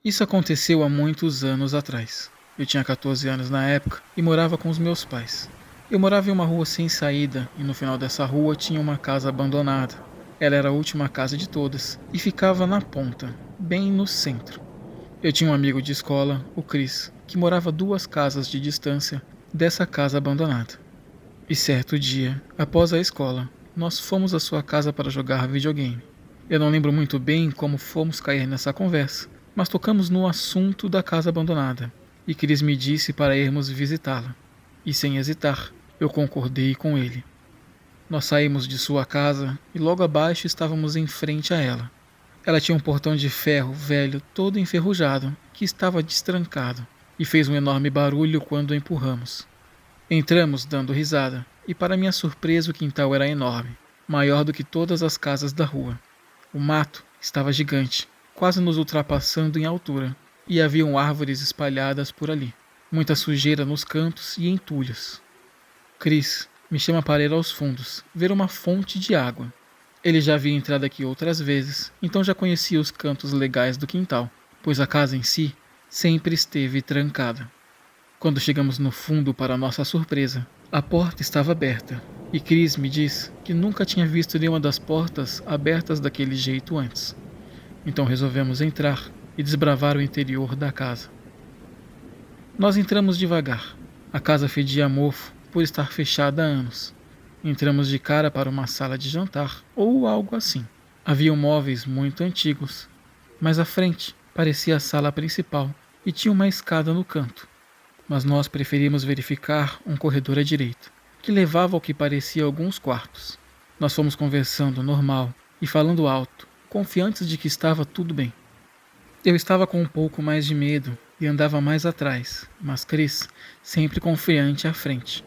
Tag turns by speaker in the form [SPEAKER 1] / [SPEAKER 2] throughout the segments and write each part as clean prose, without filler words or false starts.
[SPEAKER 1] Isso aconteceu há muitos anos atrás. Eu tinha 14 anos na época e morava com os meus pais. Eu morava em uma rua sem saída e no final dessa rua tinha uma casa abandonada. Ela era a última casa de todas e ficava na ponta, bem no centro. Eu tinha um amigo de escola, o Chris, que morava 2 casas de distância dessa casa abandonada. E certo dia, após a escola, nós fomos à sua casa para jogar videogame. Eu não lembro muito bem como fomos cair nessa conversa, mas tocamos no assunto da casa abandonada, e Chris me disse para irmos visitá-la. E sem hesitar, eu concordei com ele. Nós saímos de sua casa e logo abaixo estávamos em frente a ela. Ela tinha um portão de ferro velho todo enferrujado que estava destrancado e fez um enorme barulho quando o empurramos. Entramos dando risada e, para minha surpresa, o quintal era enorme, maior do que todas as casas da rua. O mato estava gigante, quase nos ultrapassando em altura, e haviam árvores espalhadas por ali, muita sujeira nos cantos e entulhos. Chris me chama para ir aos fundos, ver uma fonte de água. Ele já havia entrado aqui outras vezes, então já conhecia os cantos legais do quintal, pois a casa em si sempre esteve trancada. Quando chegamos no fundo, para nossa surpresa, a porta estava aberta, e Chris me diz que nunca tinha visto nenhuma das portas abertas daquele jeito antes. Então resolvemos entrar e desbravar o interior da casa. Nós entramos devagar. A casa fedia a mofo por estar fechada há anos. Entramos de cara para uma sala de jantar, ou algo assim. Haviam móveis muito antigos, mas à frente parecia a sala principal e tinha uma escada no canto. Mas nós preferimos verificar um corredor à direita, que levava ao que parecia alguns quartos. Nós fomos conversando normal e falando alto, confiantes de que estava tudo bem. Eu estava com um pouco mais de medo e andava mais atrás, mas Chris sempre confiante à frente.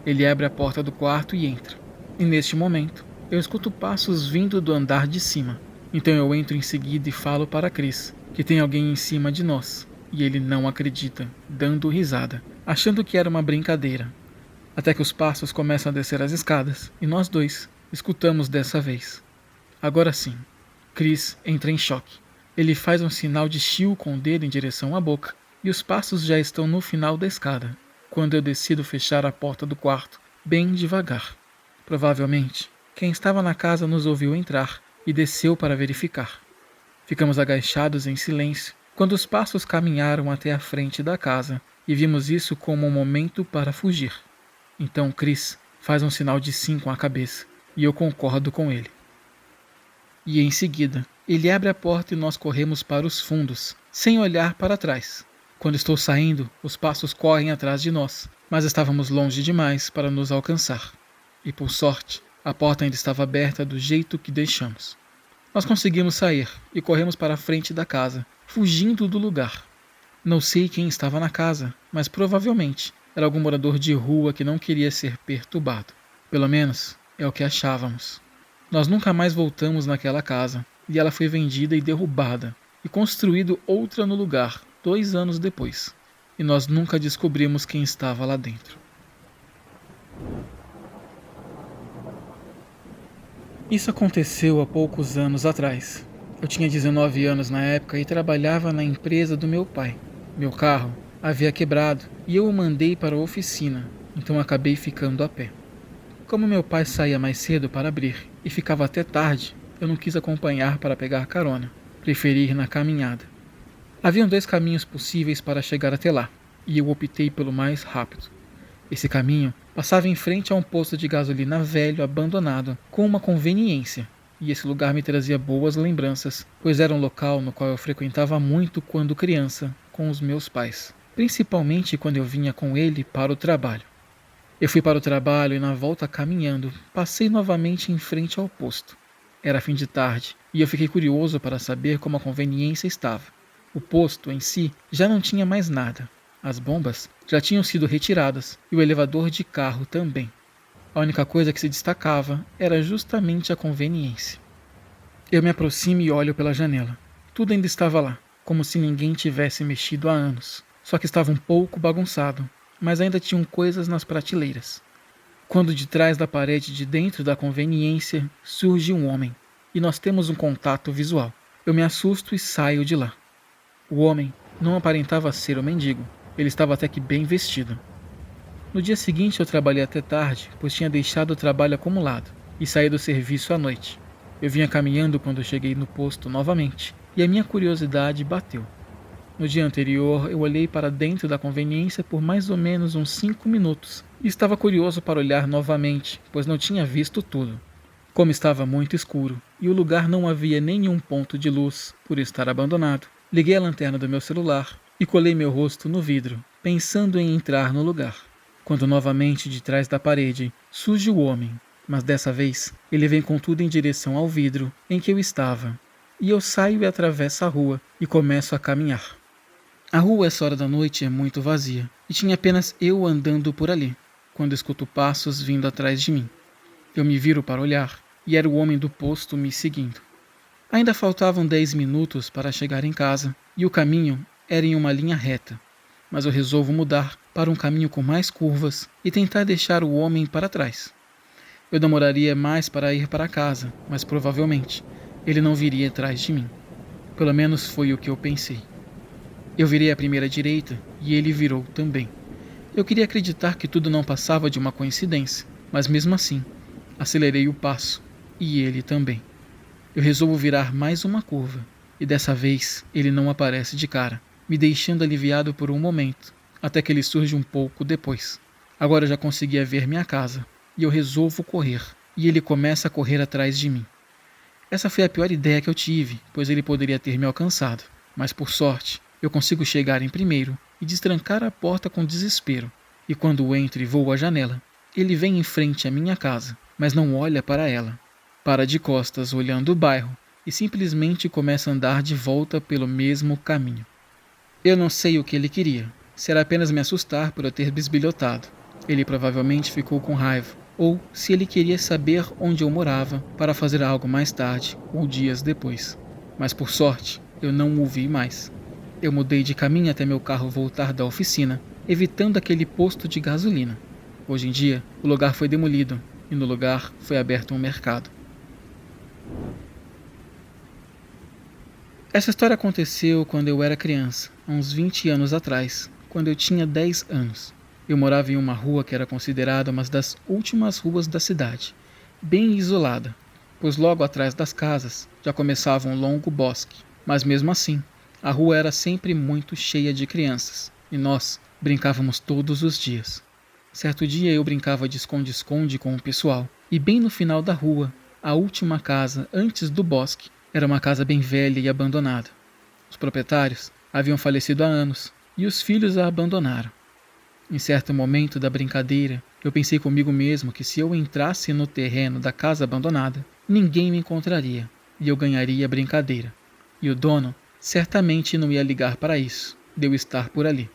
[SPEAKER 1] Ele abre a porta do quarto e entra. E neste momento, eu escuto passos vindo do andar de cima. Então eu entro em seguida e falo para Chris que tem alguém em cima de nós. E ele não acredita, dando risada, achando que era uma brincadeira. Até que os passos começam a descer as escadas e nós dois escutamos dessa vez. Agora sim, Chris entra em choque. Ele faz um sinal de chiu com o dedo em direção à boca e os passos já estão no final da escada, quando eu decido fechar a porta do quarto, bem devagar. Provavelmente, quem estava na casa nos ouviu entrar e desceu para verificar. Ficamos agachados em silêncio quando os passos caminharam até a frente da casa e vimos isso como um momento para fugir. Então Chris faz um sinal de sim com a cabeça e eu concordo com ele. E em seguida, ele abre a porta e nós corremos para os fundos, sem olhar para trás. Quando estou saindo, os passos correm atrás de nós, mas estávamos longe demais para nos alcançar. E por sorte, a porta ainda estava aberta do jeito que deixamos. Nós conseguimos sair e corremos para a frente da casa, fugindo do lugar. Não sei quem estava na casa, mas provavelmente era algum morador de rua que não queria ser perturbado. Pelo menos é o que achávamos. Nós nunca mais voltamos naquela casa, e ela foi vendida e derrubada, e construído outra no lugar, 2 anos depois. E nós nunca descobrimos quem estava lá dentro. Isso aconteceu há poucos anos atrás. Eu tinha 19 anos na época e trabalhava na empresa do meu pai. Meu carro havia quebrado e eu o mandei para a oficina, então acabei ficando a pé. Como meu pai saía mais cedo para abrir e ficava até tarde, eu não quis acompanhar para pegar carona. Preferi ir na caminhada. Haviam 2 caminhos possíveis para chegar até lá, e eu optei pelo mais rápido. Esse caminho passava em frente a um posto de gasolina velho abandonado, com uma conveniência, e esse lugar me trazia boas lembranças, pois era um local no qual eu frequentava muito quando criança, com os meus pais, principalmente quando eu vinha com ele para o trabalho. Eu fui para o trabalho e na volta caminhando, passei novamente em frente ao posto. Era fim de tarde e eu fiquei curioso para saber como a conveniência estava. O posto em si já não tinha mais nada. As bombas já tinham sido retiradas e o elevador de carro também. A única coisa que se destacava era justamente a conveniência. Eu me aproximo e olho pela janela. Tudo ainda estava lá, como se ninguém tivesse mexido há anos. Só que estava um pouco bagunçado, mas ainda tinham coisas nas prateleiras. Quando de trás da parede de dentro da conveniência surge um homem, e nós temos um contato visual. Eu me assusto e saio de lá. O homem não aparentava ser um mendigo, ele estava até que bem vestido. No dia seguinte eu trabalhei até tarde, pois tinha deixado o trabalho acumulado e saí do serviço à noite. Eu vinha caminhando quando cheguei no posto novamente, e a minha curiosidade bateu. No dia anterior, eu olhei para dentro da conveniência por mais ou menos uns 5 minutos e estava curioso para olhar novamente, pois não tinha visto tudo. Como estava muito escuro e o lugar não havia nenhum ponto de luz por estar abandonado, liguei a lanterna do meu celular e colei meu rosto no vidro, pensando em entrar no lugar. Quando novamente de trás da parede surge o homem, mas dessa vez ele vem com tudo em direção ao vidro em que eu estava, e eu saio e atravesso a rua e começo a caminhar. A rua essa hora da noite é muito vazia, e tinha apenas eu andando por ali, quando escuto passos vindo atrás de mim. Eu me viro para olhar, e era o homem do posto me seguindo. Ainda faltavam 10 minutos para chegar em casa, e o caminho era em uma linha reta, mas eu resolvo mudar para um caminho com mais curvas e tentar deixar o homem para trás. Eu demoraria mais para ir para casa, mas provavelmente ele não viria atrás de mim. Pelo menos foi o que eu pensei. Eu virei à primeira direita e ele virou também. Eu queria acreditar que tudo não passava de uma coincidência, mas mesmo assim, acelerei o passo e ele também. Eu resolvo virar mais uma curva e dessa vez ele não aparece de cara, me deixando aliviado por um momento, até que ele surge um pouco depois. Agora eu já conseguia ver minha casa e eu resolvo correr e ele começa a correr atrás de mim. Essa foi a pior ideia que eu tive, pois ele poderia ter me alcançado, mas por sorte, eu consigo chegar em primeiro e destrancar a porta com desespero. E quando entro e vou à janela, ele vem em frente à minha casa, mas não olha para ela. Para de costas olhando o bairro e simplesmente começa a andar de volta pelo mesmo caminho. Eu não sei o que ele queria. Será apenas me assustar por eu ter bisbilhotado. Ele provavelmente ficou com raiva, ou se ele queria saber onde eu morava para fazer algo mais tarde ou dias depois. Mas por sorte, eu não o vi mais. Eu mudei de caminho até meu carro voltar da oficina, evitando aquele posto de gasolina. Hoje em dia, o lugar foi demolido e no lugar foi aberto um mercado. Essa história aconteceu quando eu era criança, há uns 20 anos atrás, quando eu tinha 10 anos. Eu morava em uma rua que era considerada uma das últimas ruas da cidade, bem isolada, pois logo atrás das casas já começava um longo bosque, mas mesmo assim, a rua era sempre muito cheia de crianças, e nós brincávamos todos os dias. Certo dia eu brincava de esconde-esconde com o pessoal, e bem no final da rua, a última casa antes do bosque, era uma casa bem velha e abandonada. Os proprietários haviam falecido há anos, e os filhos a abandonaram. Em certo momento da brincadeira, eu pensei comigo mesmo que se eu entrasse no terreno da casa abandonada, ninguém me encontraria, e eu ganharia a brincadeira. E o dono certamente não ia ligar para isso, de eu estar por ali.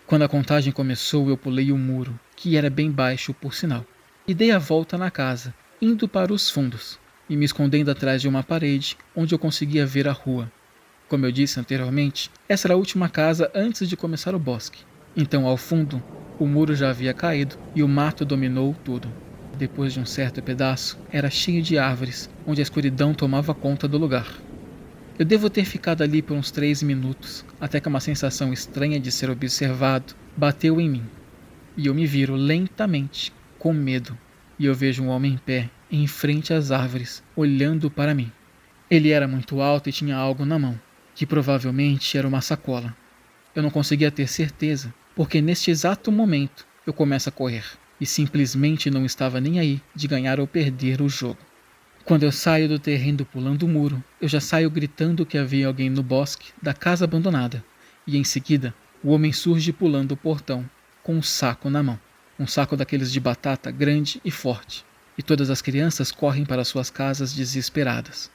[SPEAKER 1] Quando a contagem começou, eu pulei o muro, que era bem baixo por sinal, e dei a volta na casa, indo para os fundos, e me escondendo atrás de uma parede onde eu conseguia ver a rua. Como eu disse anteriormente, essa era a última casa antes de começar o bosque. Então, ao fundo, o muro já havia caído e o mato dominou tudo. Depois de um certo pedaço, era cheio de árvores, onde a escuridão tomava conta do lugar. Eu devo ter ficado ali por uns 3 minutos, até que uma sensação estranha de ser observado bateu em mim. E eu me viro lentamente, com medo, e eu vejo um homem em pé, em frente às árvores, olhando para mim. Ele era muito alto e tinha algo na mão, que provavelmente era uma sacola. Eu não conseguia ter certeza, porque neste exato momento eu começo a correr, e simplesmente não estava nem aí de ganhar ou perder o jogo. Quando eu saio do terreno pulando o muro, eu já saio gritando que havia alguém no bosque da casa abandonada, e em seguida o homem surge pulando o portão, com um saco na mão. Um saco daqueles de batata grande e forte, e todas as crianças correm para suas casas desesperadas.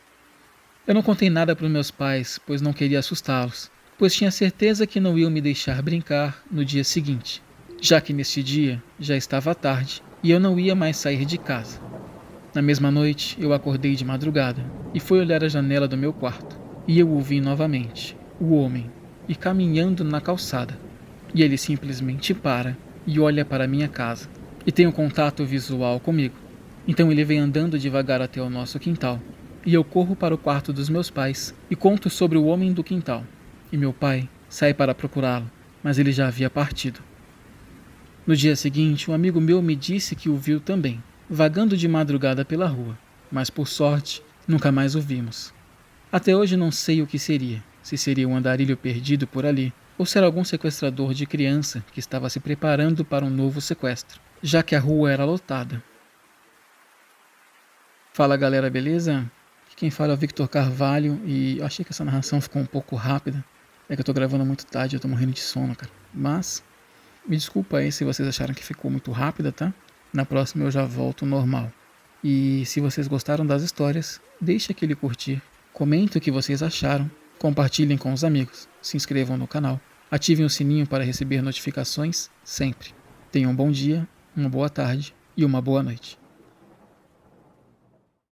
[SPEAKER 1] Eu não contei nada para os meus pais, pois não queria assustá-los, pois tinha certeza que não iam me deixar brincar no dia seguinte, já que neste dia já estava tarde e eu não ia mais sair de casa. Na mesma noite, eu acordei de madrugada e fui olhar a janela do meu quarto, e eu o vi novamente, o homem, e caminhando na calçada, e ele simplesmente para e olha para minha casa, e tem um contato visual comigo. Então ele vem andando devagar até o nosso quintal, e eu corro para o quarto dos meus pais e conto sobre o homem do quintal. e meu pai sai para procurá-lo, mas ele já havia partido. No dia seguinte, um amigo meu me disse que o viu também, vagando de madrugada pela rua, mas por sorte, nunca mais o vimos. Até hoje não sei o que seria, se seria um andarilho perdido por ali, ou se era algum sequestrador de criança que estava se preparando para um novo sequestro, já que a rua era lotada. Fala galera, beleza? Aqui quem fala é o Victor Carvalho e eu achei que essa narração ficou um pouco rápida. É que eu tô gravando muito tarde, eu tô morrendo de sono, cara. Mas, me desculpa aí se vocês acharam que ficou muito rápida, tá? Na próxima eu já volto normal. E se vocês gostaram das histórias, deixe aquele curtir, comentem o que vocês acharam, compartilhem com os amigos, se inscrevam no canal, ativem o sininho para receber notificações sempre. Tenham um bom dia, uma boa tarde e uma boa noite.